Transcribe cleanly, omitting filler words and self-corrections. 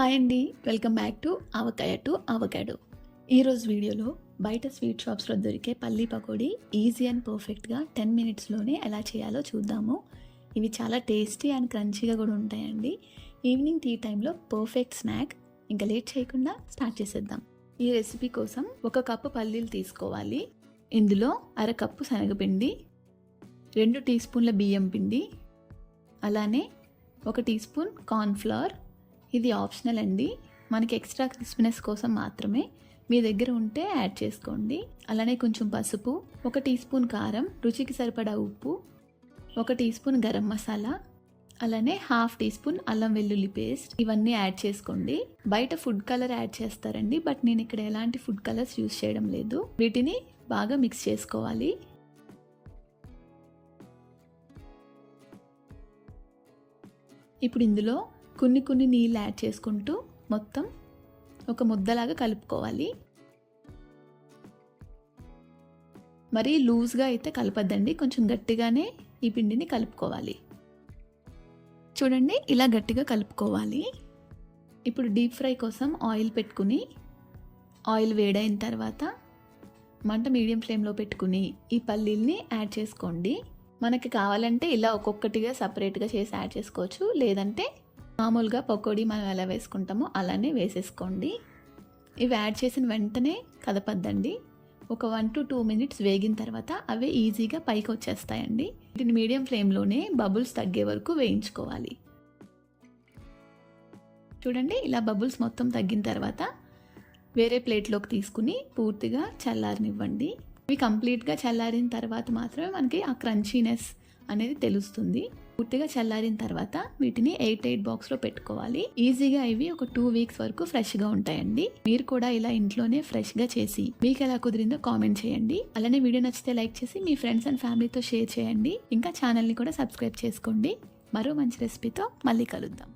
Hi అండి, welcome back to avocado. ఈరోజు వీడియోలో బయట స్వీట్ షాప్స్లో దొరికే పల్లీ పకోడీ ఈజీ అండ్ పర్ఫెక్ట్గా 10 మినిట్స్లోనే ఎలా చేయాలో చూద్దాము. ఇవి చాలా టేస్టీ అండ్ క్రంచీగా కూడా ఉంటాయండి. ఈవినింగ్ టీ టైంలో పర్ఫెక్ట్ స్నాక్. ఇంకా లేట్ చేయకుండా స్టార్ట్ చేసేద్దాం. ఈ రెసిపీ కోసం 1 కప్పు పల్లీలు తీసుకోవాలి. ఇందులో 1/2 కప్పు శనగపిండి, 2 టీ స్పూన్ల బియ్యం పిండి, అలానే 1 టీ స్పూన్ కార్న్ఫ్లవర్. ఇది ఆప్షనల్ అండి, మనకి ఎక్స్ట్రా క్రిస్పీనెస్ కోసం మాత్రమే. మీ దగ్గర ఉంటే యాడ్ చేసుకోండి. అలానే కొంచెం పసుపు, 1 టీ స్పూన్ కారం, రుచికి సరిపడా ఉప్పు, 1 టీ స్పూన్ గరం మసాలా, అలానే 1/2 టీ స్పూన్ అల్లం వెల్లుల్లి పేస్ట్. ఇవన్నీ యాడ్ చేసుకోండి. బయట ఫుడ్ కలర్ యాడ్ చేస్తారండి, బట్ నేను ఇక్కడ ఎలాంటి ఫుడ్ కలర్స్ యూస్ చేయడం లేదు. వీటిని బాగా మిక్స్ చేసుకోవాలి. ఇప్పుడు ఇందులో కొన్ని నీళ్ళు యాడ్ చేసుకుంటూ మొత్తం ఒక ముద్దలాగా కలుపుకోవాలి. మరీ లూజ్గా అయితే కలపద్దండి, కొంచెం గట్టిగానే ఈ పిండిని కలుపుకోవాలి. చూడండి, ఇలా గట్టిగా కలుపుకోవాలి. ఇప్పుడు డీప్ ఫ్రై కోసం ఆయిల్ పెట్టుకుని, ఆయిల్ వేడైన తర్వాత మంట మీడియం ఫ్లేమ్లో పెట్టుకుని ఈ పల్లీల్ని యాడ్ చేసుకోండి. మనకి కావాలంటే ఇలా ఒక్కొక్కటిగా సపరేట్గా చేసి యాడ్ చేసుకోవచ్చు, లేదంటే మామూలుగా పకోడీ మనం ఎలా వేసుకుంటామో అలానే వేసేసుకోండి. ఇవి యాడ్ చేసిన వెంటనే కదపద్దండి. ఒక 1 to 2 మినిట్స్ వేగిన తర్వాత అవే ఈజీగా పైకి వచ్చేస్తాయండి. వీటిని మీడియం ఫ్లేమ్లోనే బబుల్స్ తగ్గే వరకు వేయించుకోవాలి. చూడండి, ఇలా బబుల్స్ మొత్తం తగ్గిన తర్వాత వేరే ప్లేట్లోకి తీసుకుని పూర్తిగా చల్లారనివ్వండి. ఇవి కంప్లీట్గా చల్లారిన తర్వాత మాత్రమే మనకి ఆ క్రంచీనెస్ అనేది తెలుస్తుంది. పూర్తిగా చల్లారిన తర్వాత వీటిని ఎయిర్ టైట్ బాక్స్లో పెట్టుకోవాలి. ఈజీగా ఇవి ఒక 2 వీక్స్ వరకు ఫ్రెష్గా ఉంటాయండి. మీరు కూడా ఇలా ఇంట్లోనే ఫ్రెష్గా చేసి మీకు ఎలా కుదిరిందో కామెంట్ చేయండి. అలానే వీడియో నచ్చితే లైక్ చేసి మీ ఫ్రెండ్స్ అండ్ ఫ్యామిలీతో షేర్ చేయండి. ఇంకా ఛానల్ని కూడా సబ్స్క్రైబ్ చేసుకోండి. మరో మంచి రెసిపీతో మళ్ళీ కలుద్దాం.